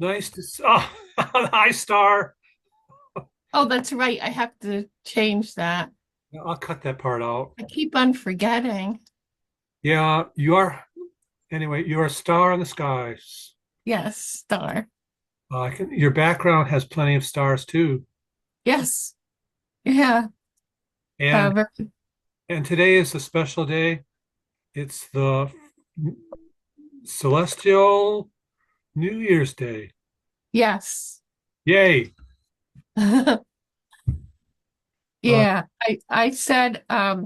Nice to see. Oh, hi, Star. Oh, that's right. I have to change that. Yeah, I'll cut that part out. I keep on forgetting. Yeah, you are. Anyway, you're a star in the skies. Yes, star. Your background has plenty of stars too. Yes. Yeah. And Very, and today is a special day. It's the celestial New Year's Day. yes. Yay. Uh, Yeah. I said a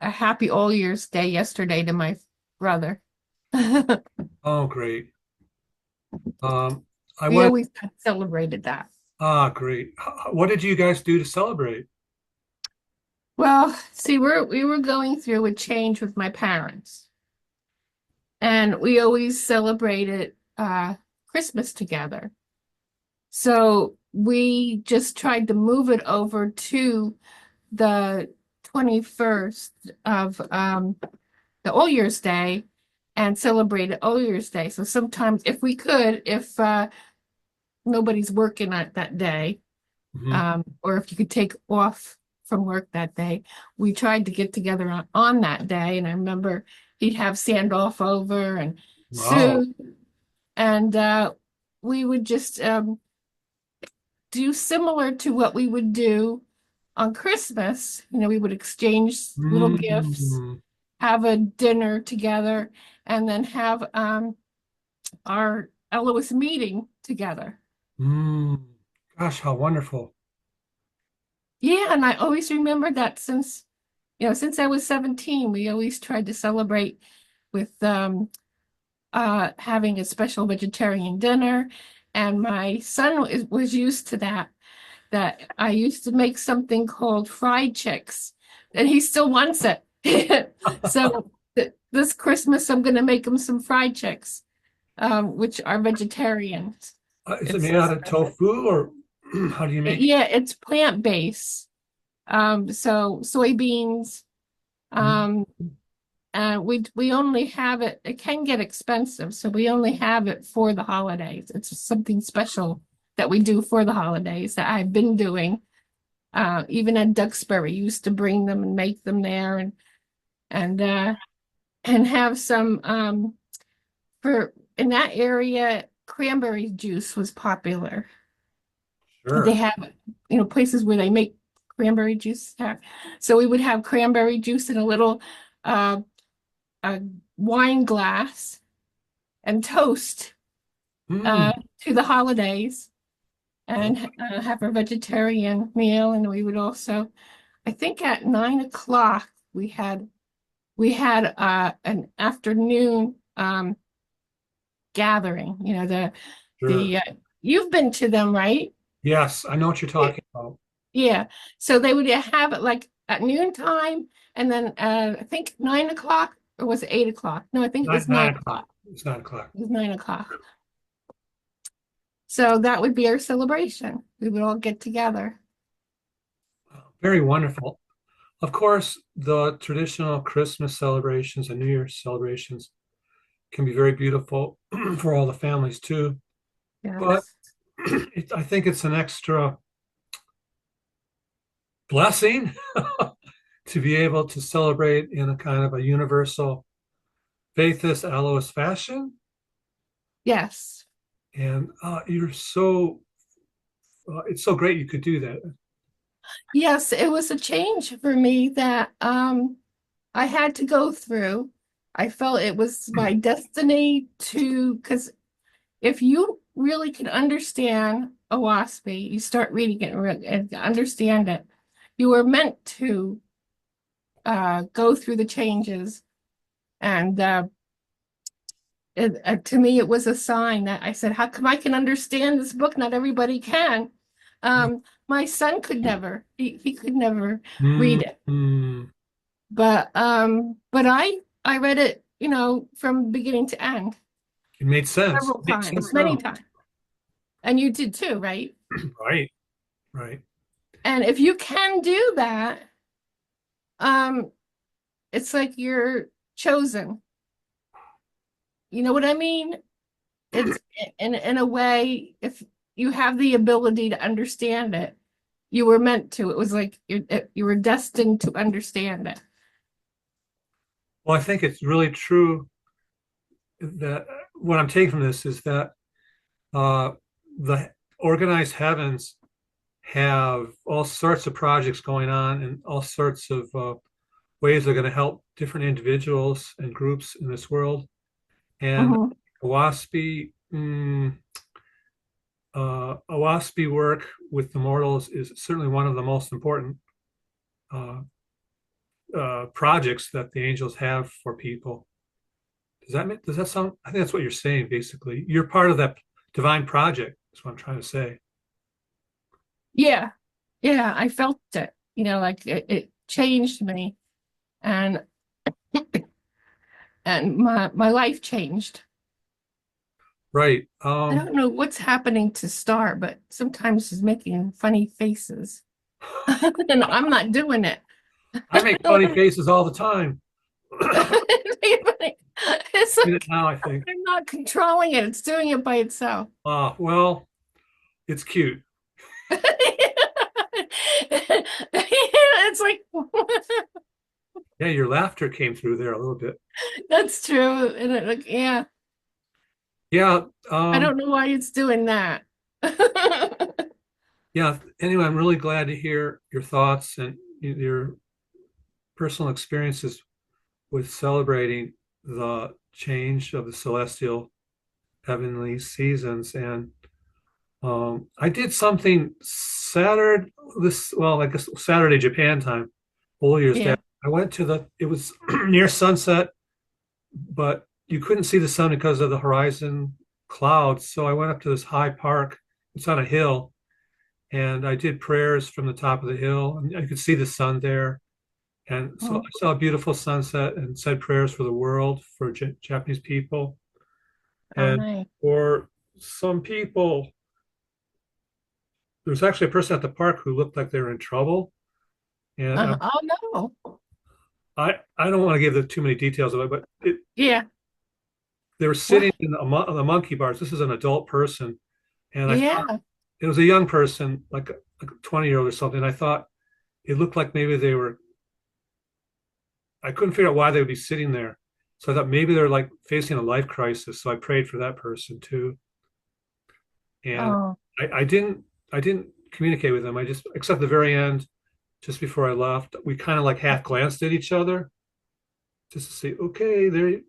happy All Year's Day yesterday to my brother. oh, great. Um, I We went. always celebrated that. Great. What did you guys do to celebrate? Well, see, we were going through a change with my parents, and we always celebrated Christmas together. So we just tried to move it over to the 21st of the All Year's Day and celebrated All Year's Day. So sometimes if we could, if nobody's working at that day, Mhm. or if you could take off from work that day, we tried to get together on that day. And I remember he'd have Sandolph over and Wow. Sue, and we would just do similar to what we would do on Christmas. You know, we would exchange little gifts, Mm. have a dinner together, and then have our Eloist meeting together. Mm. Gosh, how wonderful. Yeah, and I always remember that since I was 17, we always tried to celebrate with having a special vegetarian dinner. And my son was used to that I used to make something called fried chicks, and he still wants it. So this Christmas, I'm going to make him some fried chicks, which are vegetarian. Is it It's made out of tofu or how do you make it? yeah, it's plant-based. So soybeans. Mm. Um, we only have it. It can get expensive, so we only have it for the holidays. It's something special that we do for the holidays that I've been doing. Even at Duxbury, used to bring them and make them there and and have some for in that area, cranberry juice was popular. They Sure. have, places where they make cranberry juice. So we would have cranberry juice in a little uh a wine glass and toast Mm. uh to the holidays Oh, and have a vegetarian meal. And we would also, I think at 9 o'clock we had an afternoon gathering. sure. The you've been to them, right? Yes, I know what you're Yeah. talking about. Yeah. So they would have it like at noontime, and then I think 9 o'clock, or was it 8 o'clock? No, I think it was nine Nine o'clock. o'clock. It's 9 o'clock. It was 9 o'clock. So that would be our celebration. We would all get together. Very wonderful. Of course, the traditional Christmas celebrations and New Year's celebrations can be very beautiful for all the families too. But Yes. I think it's an extra blessing to be able to celebrate in a kind of a universal Faithist-Eloist fashion. Yes. And it's so great you could do that. Yes, it was a change for me that I had to go through. I felt it was my destiny to, because if you really can understand Oahspe, you start reading it and understand it, you were meant to go through the changes. And to me, it was a sign that I said, how come I can understand this book? Not everybody can. My son could never, he could never read Mm, it. mm. But I read it, from beginning to end It made sense. several It makes times, sense many now. times. And you did too, right? Right, right. And if you can do that, um, it's like you're chosen. You know what I mean? it's in a way, if you have the ability to understand it, you were meant to. It was like you were destined to understand it. Well, I think it's really true that what I'm taking from this is that uh, the organized heavens have all sorts of projects going on and all sorts of ways they're going to help different individuals and groups in this world. And Mhm. Oahspe, Oahspe work with the mortals is certainly one of the most important uh, projects that the angels have for people. Does that sound? I think that's what you're saying, basically. You're part of that divine project, is what I'm trying to say. Yeah, yeah, I felt it. Like it changed me, and my life changed. Right. I don't know what's happening to Star, but sometimes he's making funny faces, and I'm not doing it. I make funny faces all the time. It's In it like now, I think. I'm not controlling it. It's doing it by itself. Well, it's cute. It's like Yeah, your laughter came through there a little bit. that's true. And yeah, Yeah. I don't know why it's doing that. Yeah. Anyway, I'm really glad to hear your thoughts and your personal experiences with celebrating the change of the celestial heavenly seasons. And I did something I guess Saturday Japan time, All Year's Day. Yeah. I went to it was near sunset, but you couldn't see the sun because of the horizon clouds. So I went up to this high park. It's on a hill, and I did prayers from the top of the hill, and I could see the sun there. And so Oh, I saw a beautiful sunset and said prayers for the world, for Japanese people, oh, and nice. for some people. There was actually a person at the park who looked like they were in trouble, and Oh no. I don't want to give too many details of it, but Yeah. they were What? sitting in the monkey bars. This is an adult person, and I thought Yeah. it was a young person, like a 20-year-old or something. I thought it looked like maybe they were. I couldn't figure out why they would be sitting there, so I thought maybe they're like facing a life crisis. So I prayed for that person too, and Oh, I didn't communicate with them. I just, except the very end, just before I left, we kind of like half glanced at each other just to say, okay, there.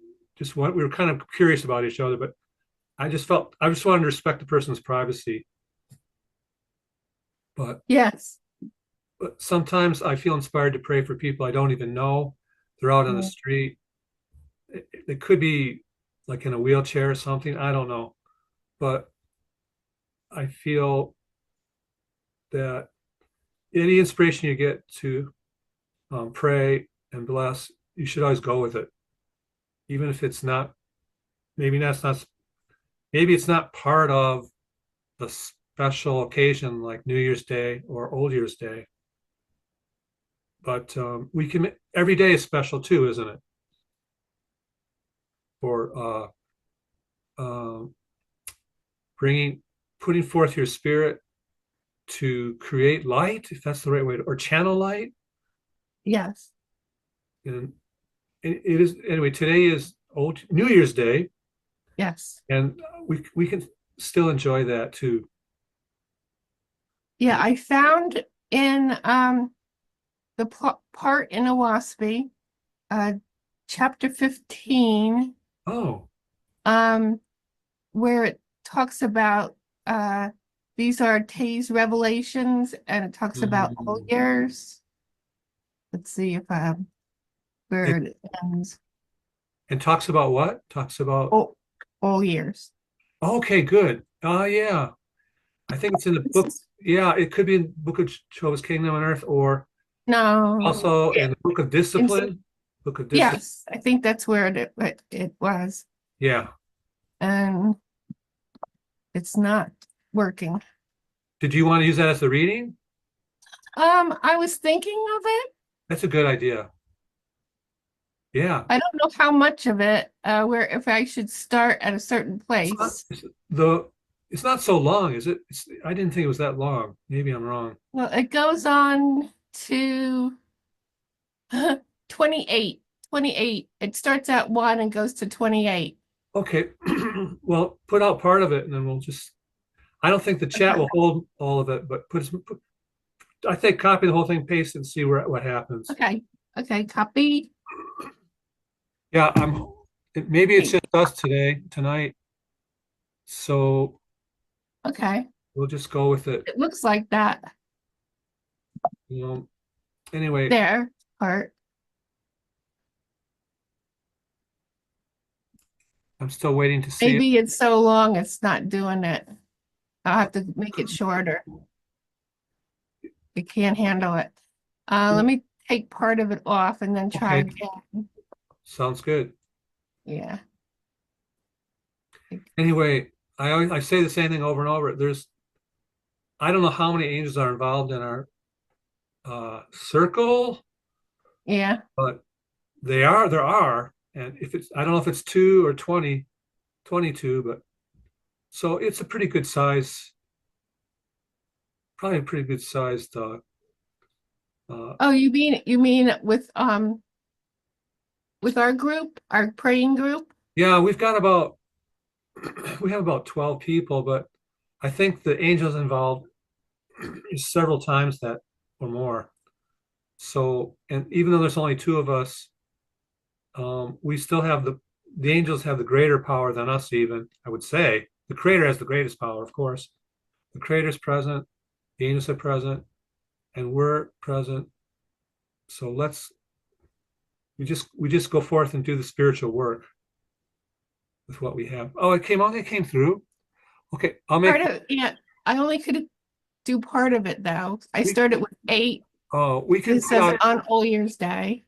We were kind of curious about each other, but I just wanted to respect the person's privacy. But yes. sometimes I feel inspired to pray for people I don't even know. They're out on the Yeah. street. It could be like in a wheelchair or something. I don't know. But I feel that any inspiration you get to pray and bless, you should always go with it, even if it's not. Maybe that's not. Maybe it's not part of the special occasion like New Year's Day or Old Year's Day. But we can. Every day is special too, isn't it? For uh, bringing, putting forth your spirit to create light, if that's the right way, or channel light. Yes. And it is anyway. Today is old New Year's Day, Yes. and we can still enjoy that too. Yeah, I found in the part in Oahspe, uh chapter 15, Oh, um where it talks about these are Tay's revelations, and it talks about all mm. years. Let's see if where it, it ends. and talks about what? Talks about. Oh, all years. Okay, good. Yeah, I think it's in the book. Yeah, it could be in Book of Jehovah's Kingdom on Earth, or No. also Yeah. in the Book of In, Discipline. Book of Discipline. yes, I think that's where it was, Yeah. and it's not working. Did you want to use that as the reading? I was thinking of it. That's a good idea. Yeah. I don't know how much of it, where if I should start at a certain It's not place. it's not so long, is it? I didn't think it was that long. Maybe I'm wrong. Well, it goes on to 28. 28. It starts at 1 and goes to 28. Okay. Well, put out part of it and then we'll just I don't think the chat Okay. will hold all of it, but I think copy the whole thing, paste it, and see what happens. Okay. Okay. Copy. Yeah, maybe it's Hey. just us tonight. So Okay. we'll just go with it. It looks like that You know, anyway, there part. I'm still waiting to see it. Maybe it's so long it's not doing it. I'll have to make it shorter. It can't handle it. Let me take part of it off and then try Okay, again. sounds good. Yeah. Anyway, I say the same thing over and over. I don't know how many angels are involved in our circle, Yeah. but there are, and if it's I don't know if it's 2 or 20, 22, but so it's a pretty good size, probably a pretty good sized. Uh, Oh, you mean with our group, our praying group? yeah, we have about 12 people, but I think the angels involved is several times that or more. So, and even though there's only two of us, we still have the angels have the greater power than us. Even I would say the Creator has the greatest power, of course. The Creator's present, the angels are present, and we're present. So we just go forth and do the spiritual work with what we have. Oh, it came through. Okay, I'll Part make of yeah. I only could do part of it though. I we started with 8. we can It put says out on All Year's Day.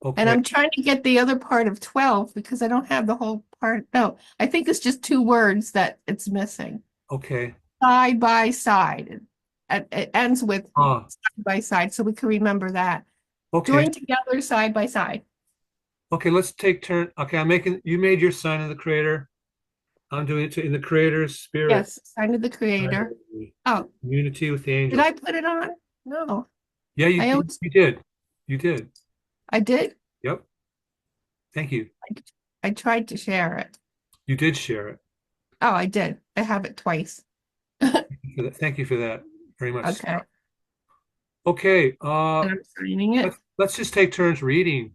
And okay, I'm trying to get the other part of 12 because I don't have the whole part. No, I think it's just 2 words that it's missing. okay. Side by side. It ends with Ah, side by side, so we can remember that. okay. Join together side by side. Okay, let's take turn. Okay, you made your sign of the Creator. I'm doing it in the Creator's spirit. Yes, sign of the Creator. Oh, Unity with the did angels. I put it on? No, Yeah, I always you did. You did. I did. Yep. Thank you. I tried to share it. You did share it. Oh, I did. I have it twice. Thank you for that very much. Okay, Okay, and I'm signing it. let's just take turns reading,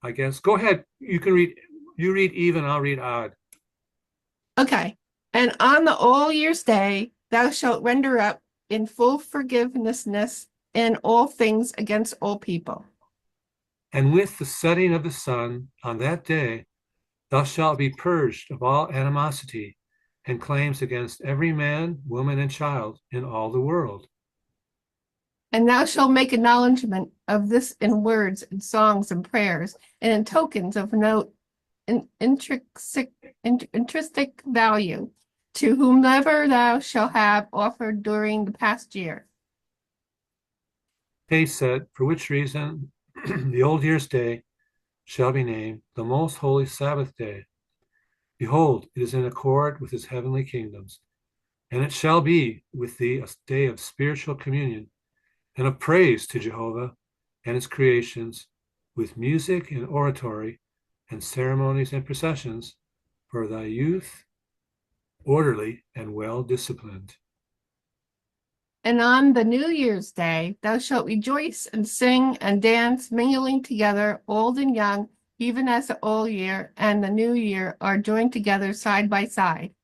I guess. Go ahead. You read even, I'll read odd. Okay. And on the all year's day, thou shalt render up in full forgivenessness in all things against all people. And with the setting of the sun on that day, thou shalt be purged of all animosity and claims against every man, woman, and child in all the world. And thou shalt make acknowledgment of this in words and songs and prayers and in tokens of note and intrinsic value to whomever thou shalt have offered during the past year. They said, for which reason the old year's day shall be named the most holy Sabbath day. Behold, it is in accord with his heavenly kingdoms, and it shall be with thee a day of spiritual communion and of praise to Jehovah and his creations, with music and oratory and ceremonies and processions for thy youth, orderly and well disciplined. And on the New Year's Day, thou shalt rejoice and sing and dance, mingling together, old and young, even as the old year and the new year are joined together side by side.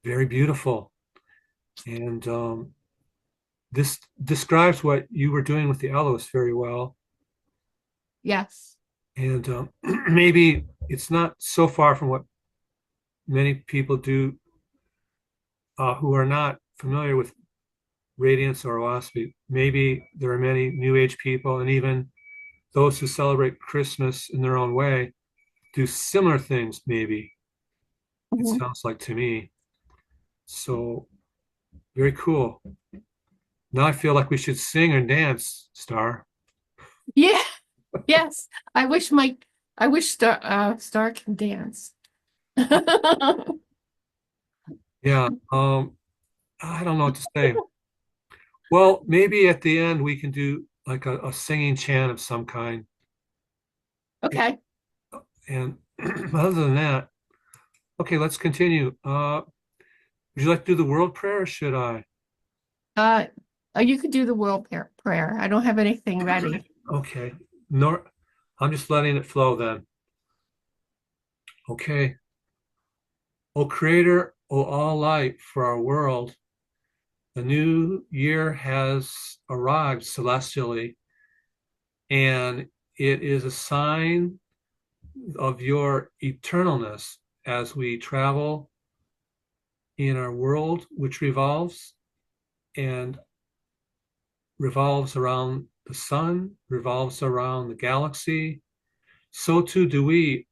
Very beautiful. And this describes what you were doing with the Eloist very well. Yes. And maybe it's not so far from what many people do who are not familiar with Radiance or Oahspe. Maybe there are many New Age people and even those who celebrate Christmas in their own way do similar things, maybe, it Mhm. sounds like to me. So very cool. Now I feel like we should sing and dance, Star. Yeah. Yes, I wish Star can dance. Yeah. I don't know what to say. Well, maybe at the end we can do like a singing chant of some kind. Okay. And other than that, okay, let's continue. Would you like to do the world prayer or should I? Uh, you could do the world prayer. I don't have anything ready. Okay. Nor I'm just letting it flow then. Okay. O Creator, O all light for our world, the new year has arrived celestially, and it is a sign of your eternalness as we travel in our world, which and revolves around the sun, revolves around the galaxy. So too do we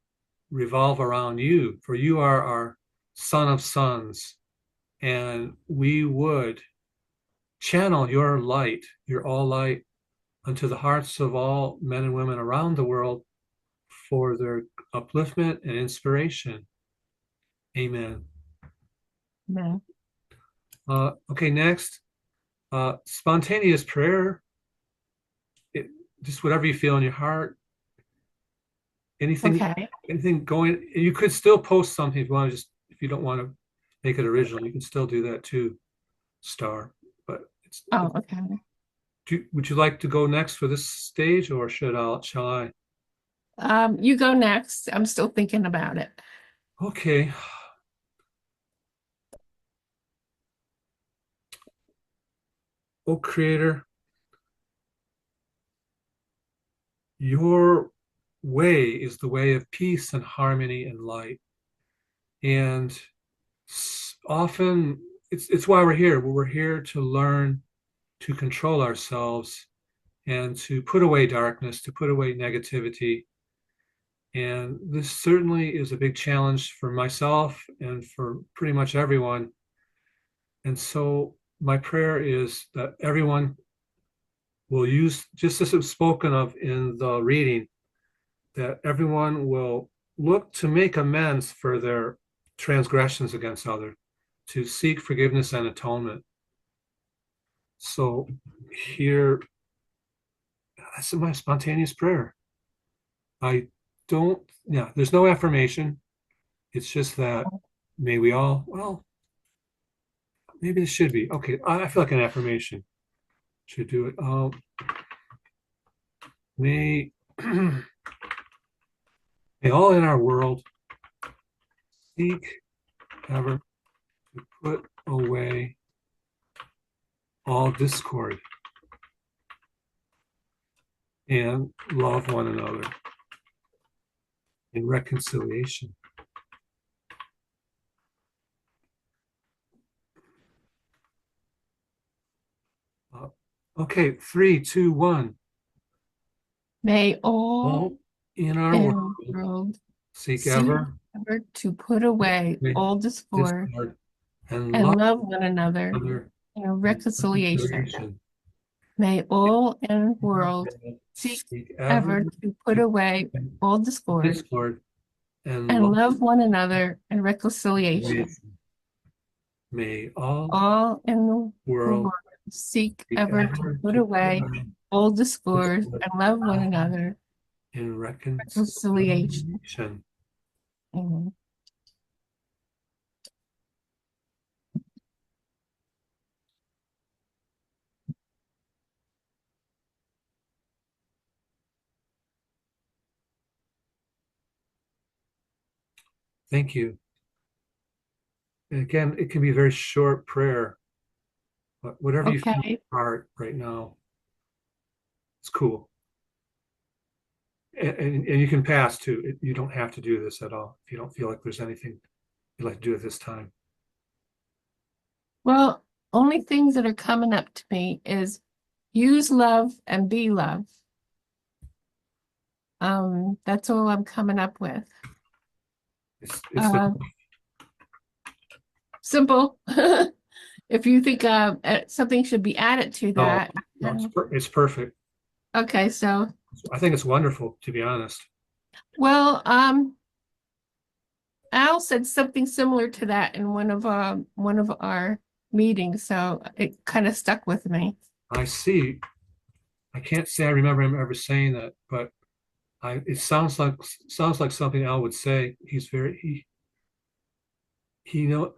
revolve around you, for you are our son of sons, and we would channel your light, your all light, unto the hearts of all men and women around the world for their upliftment and inspiration. Amen. No. Okay, next, spontaneous prayer. It, just whatever you feel in your heart. Anything, Okay. anything going. You could still post something if you want to. Just if you don't want to make it original, you can still do that too, Star. But Oh, okay. would you like to go next for this stage, or shall I? You go next. I'm still thinking about it. Okay. Oh, Creator, your way is the way of peace and harmony and light. And often it's why we're here. We're here to learn to control ourselves and to put away darkness, to put away negativity. And this certainly is a big challenge for myself and for pretty much everyone. And so my prayer is that everyone will use, just as it's spoken of in the reading, that everyone will look to make amends for their transgressions against others, to seek forgiveness and atonement. So here, that's my spontaneous prayer. I don't, yeah, there's no affirmation. It's just that may we all, well, maybe this should be. Okay, I feel like an affirmation should do it. May, may all in our world seek ever to put away all discord and love one another in reconciliation. Uh, okay, 3, 2, 1. May all All in our in world the world seek seek ever ever to put away all discord discord and and love love one another other in in reconciliation. reconciliation. May all in the world seek Seek ever ever to put to away all discord discord and and love. love one another in reconciliation. May all All in the world world seek seek ever to ever put to put away away all discord discord and love one another in reconciliation. reconciliation. Amen. Thank you. And again, it can be a very short prayer, but whatever you feel in Okay. your heart right now, it's cool. And you can pass too. You don't have to do this at all if you don't feel like there's anything you'd like to do at this time. Well, only things that are coming up to me is use love and be love. That's all I'm coming up with. It's the, Simple. If you think something should be added to no, that, no, it's perfect. okay, so I think it's wonderful, to be honest. Well, Al said something similar to that in one of our meetings, so it kind of stuck with me. I see. I can't say I remember him ever saying that, but it sounds like something Al would say. He know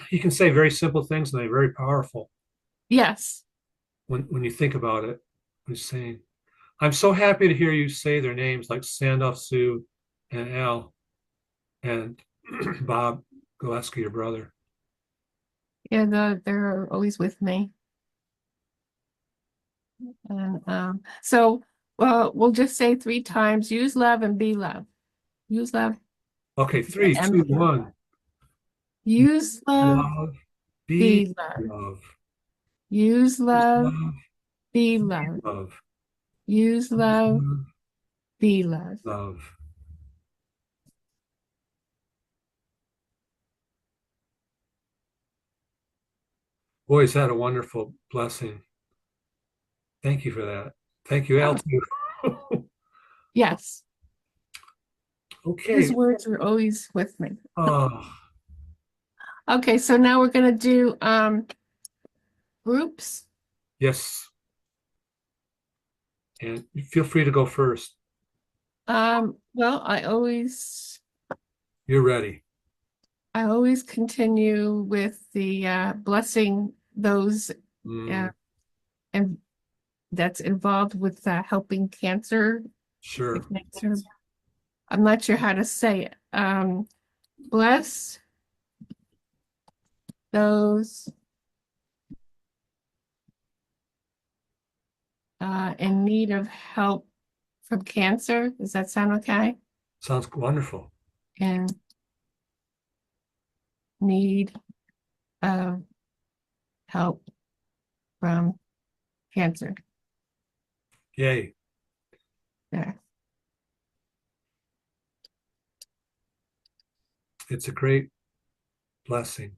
he can say very simple things and they're very powerful Yes. when you think about it. He's saying, I'm so happy to hear you say their names like Sandoff Sue and Al and Bob Gillespie, your brother. Yeah, they're always with me. And so we'll just say 3 times, use love and be love. Use love Okay, three, and two, be love. one. Use love, Love, be be love. love. Use love, Love, be be love. love. Use love, Love, be love. love. Boy, is that a wonderful blessing. Thank you for that. Thank you, Al, Oh, too. yes. Okay. His words are always with me. Oh, Okay, so now we're gonna do groups. yes. And feel free to go first. Well, You're ready. I always continue with the blessing those uh, Mm, and that's involved with helping cancer. sure. Cancer. I'm not sure how to say it. Bless those in need of help from cancer. Does that sound okay? Sounds wonderful. In need of help from cancer. Yay. There. It's a great blessing.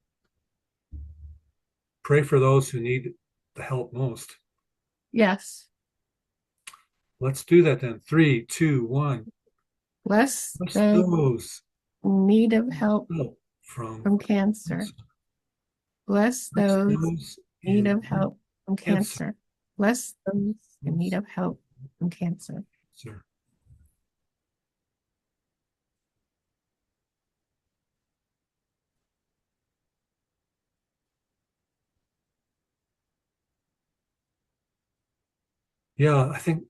Pray for those who need the help most. Yes. Let's do that then. Three, two, one. Bless Bless those those in need of help help from from cancer. Bless bless those those in need in of help from cancer. cancer. Bless those in need of help from cancer. Sir. Yeah, I think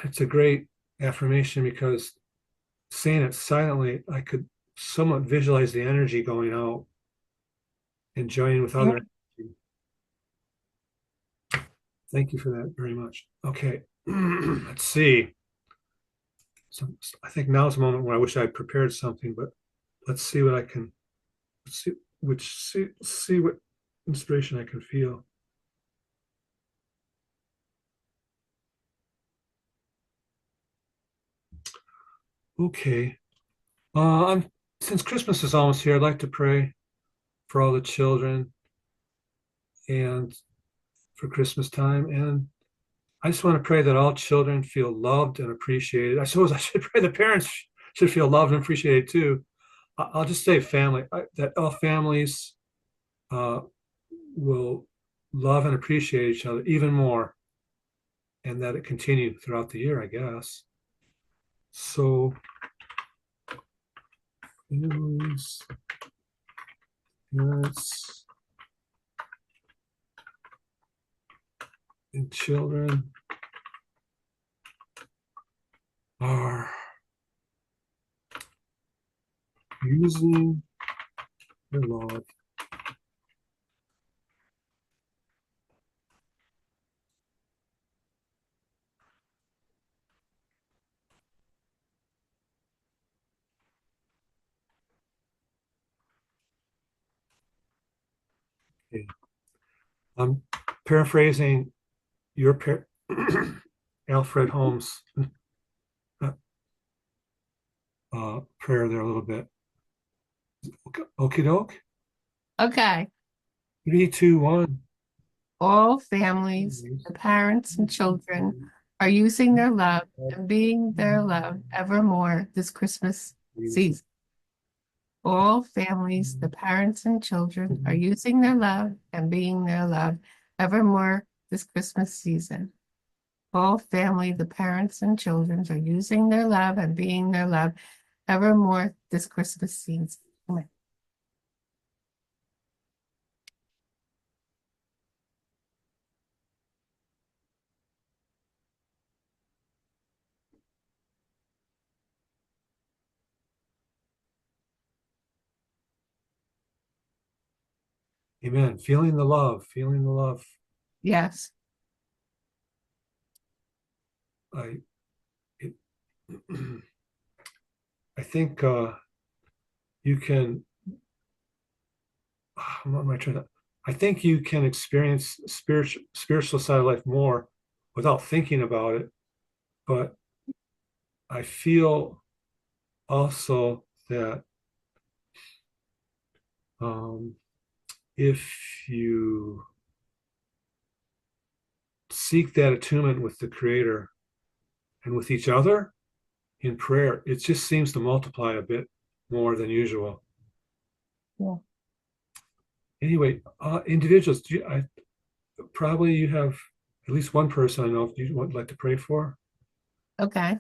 it's a great affirmation because saying it silently, I could somewhat visualize the energy going out and joining with Yeah. other. Thank you for that very much. Okay, let's see. So I think now's the moment where I wish I had prepared something, but let's see what I can see, see what inspiration I can feel. Okay. I'm since Christmas is almost here, I'd like to pray for all the children and for Christmas time. And I just want to pray that all children feel loved and appreciated. I suppose I should pray the parents should feel loved and appreciated too. I'll just say family, that all families uh, will love and appreciate each other even more, and that it continue throughout the year, I guess. So, families, parents, and children are using their love. Okay. I'm paraphrasing your Alfred Holmes uh, prayer there a little bit. Okie doke. Okay. Three, two, one. All families, the parents and children are using their love and being their love evermore this Christmas season. All families, the parents and children, are using their love and being their love evermore this Christmas season. All family, the parents and children, are using their love and being their love evermore this Christmas season. Amen. Amen. Feeling the love, feeling the love. Yes. I it, I think you can what am I trying to I think you can experience spiritual side of life more without thinking about it. But I feel also that if you seek that attunement with the Creator and with each other in prayer, it just seems to multiply a bit more than usual. Yeah. Anyway, individuals, probably you have at least one person I know you would like to pray for. Okay.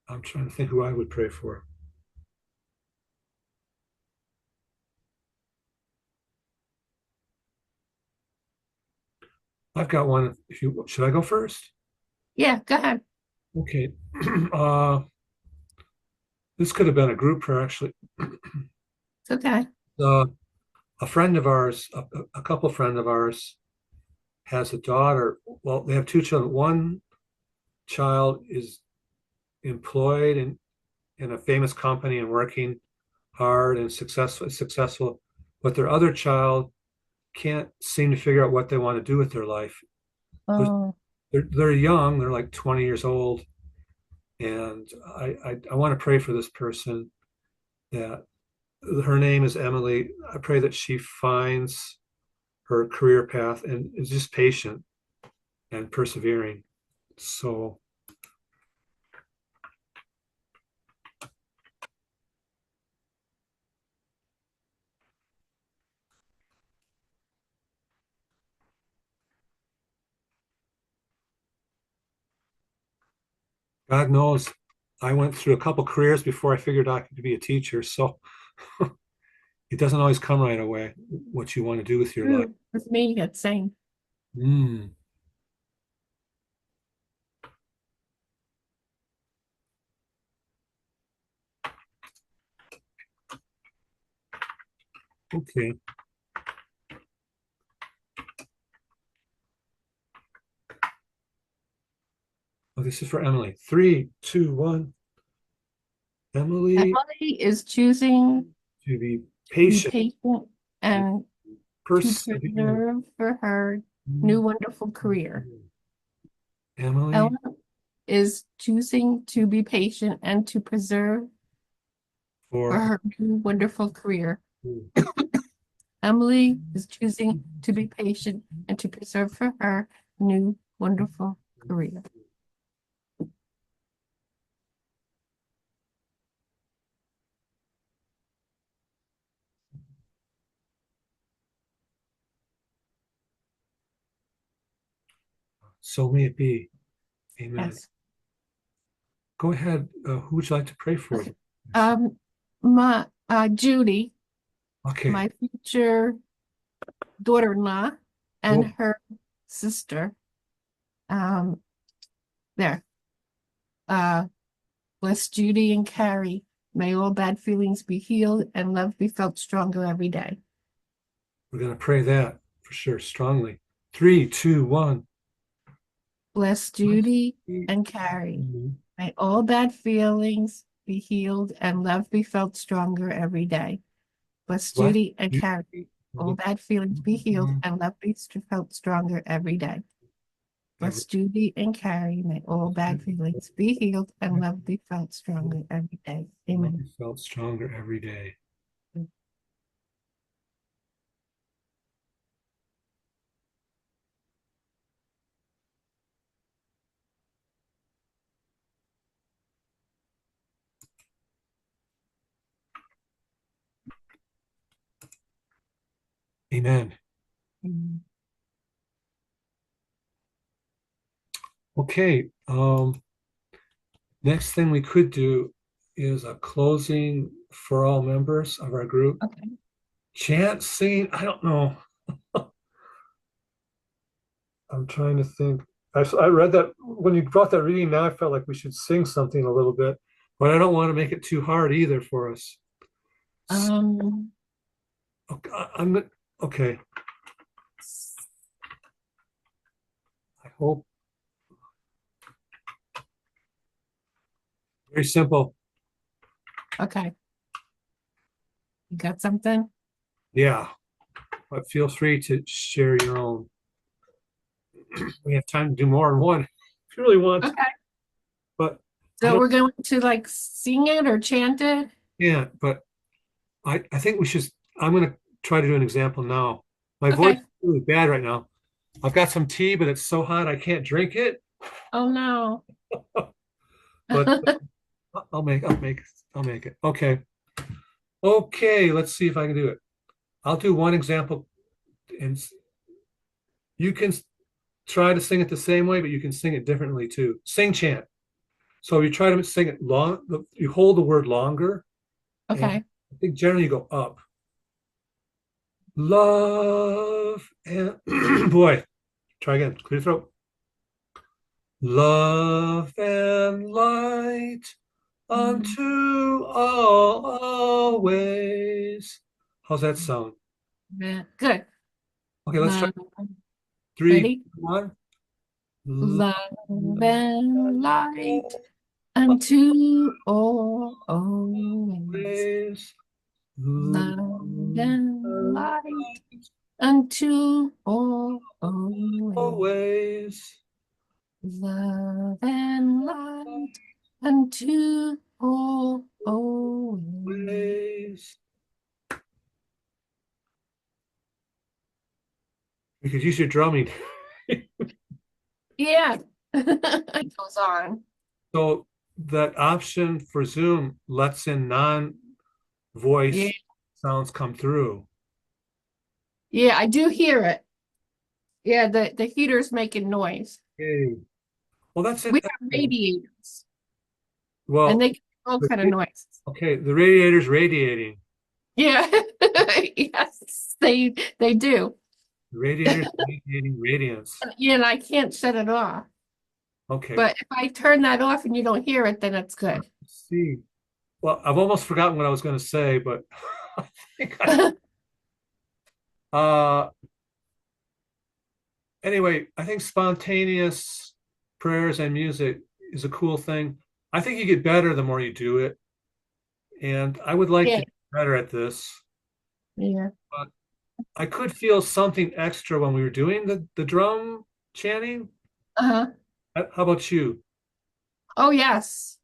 I'm trying to think who I would pray for. I've got one. Should I go first? Yeah, go ahead. Okay. uh, this could have been a group prayer, actually. It's okay. A friend of ours, a couple friend of ours, has a daughter. Well, they have two children. One child is employed in a famous company and working hard and successful, but their other child can't seem to figure out what they want to do with their life. Oh, They're young, they're like 20 years old, and I want to pray for this person that her name is Emily. I pray that she finds her career path and is just patient and persevering. So God knows I went through a couple careers before I figured out to be a teacher. So it doesn't always come right away what you want to do with your life. with me, it's same. Mm, okay. Oh, this is for Emily. 3, 2, 1. Emily, Emily is choosing to be to be patient, patient and to persevere. preserve for her new wonderful career. Emily, Ella is choosing to be patient and to preserve for for her new wonderful career. Emily is choosing to be patient and to preserve for her new wonderful career. so may it be. Amen. Yes. Go ahead. Who would you like to pray for? Okay. My Judy, Okay. my future daughter-in-law, and Cool. her sister. There. Bless Judy and Carrie. May all bad feelings be healed and love be felt stronger every day. We're going to pray that for sure, strongly. 3, 2, 1. Bless Judy and Carrie. May all bad feelings be healed and love be felt stronger every day. Bless Bless Judy and you. Carrie. All bad feelings be healed and love be felt stronger every day. Bless Judy and Carrie. May all bad feelings be healed and love be felt stronger every day. Amen. Be felt stronger every day. Amen. Okay. Next thing we could do is a closing for all members of our group. Okay. Chant, singing, I don't know. I'm trying to think. I read that when you brought that reading, now I felt like we should sing something a little bit, but I don't want to make it too hard either for us. Um, Okay, okay. I hope. Very simple. okay. You got something? Yeah, but feel free to share your own. We have time to do more than one if you really want, Okay. but I So don't, we're going to like sing it or chant it? yeah, but I think we should. I'm going to try to do an example now. My voice Okay. is really bad right now. I've got some tea, but it's so hot I can't drink it. Oh no. But I'll make it. Okay. Okay, let's see if I can do it. I'll do one example, and you can try to sing it the same way, but you can sing it differently too. Sing chant. So you try to sing it long, you hold the word longer, and Okay. I think generally you go up. Love and boy, try again. Clear your throat. Love and light unto all always. How's that sound? Yeah, good. Okay, let's try Love, three, ready? 1. Love Love and light unto all always. always. Love Love and and light unto all always. always. Love and light unto all always. Always. We could use your drumming. Yeah. It goes on. So that option for Zoom lets in non-voice Yeah. sounds come through. Yeah, I do hear it. Yeah, the heater's making noise. Okay. Well, that's We it. have radiators and Well, they make all kind of noises. okay, the radiator's radiating. Yeah. Yes, they do. The radiator's radiating radiance. Yeah, and I can't shut it off. Okay, But if I turn that off and you don't hear it, then it's good. let's see. Well, I've almost forgotten what I was going to say, but I think uh anyway, I think spontaneous prayers and music is a cool thing. I think you get better the more you do it, and I would like to Yeah. get better at this. Yeah. But I could feel something extra when we were doing the drum chanting. Uh-huh. How about you? Oh, yes.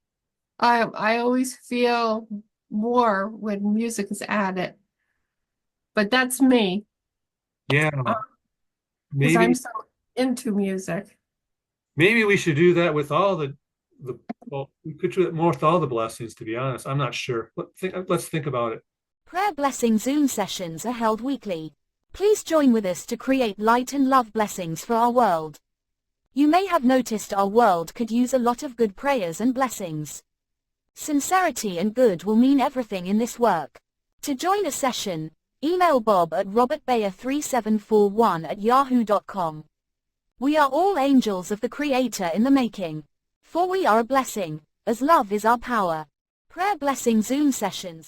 I always feel more when music is added, but that's me Yeah, because I'm maybe so into music. maybe we should do that with all the well, we could do it more with all the blessings, to be honest. I'm not sure. Let's think about it. Prayer blessing Zoom sessions are held weekly. Please join with us to create light and love blessings for our world. You may have noticed our world could use a lot of good prayers and blessings. Sincerity and good will mean everything in this work. To join a session, email Bob at robertbayer3741@yahoo.com. We are all angels of the Creator in the making. For we are a blessing, as love is our power. Prayer blessing Zoom sessions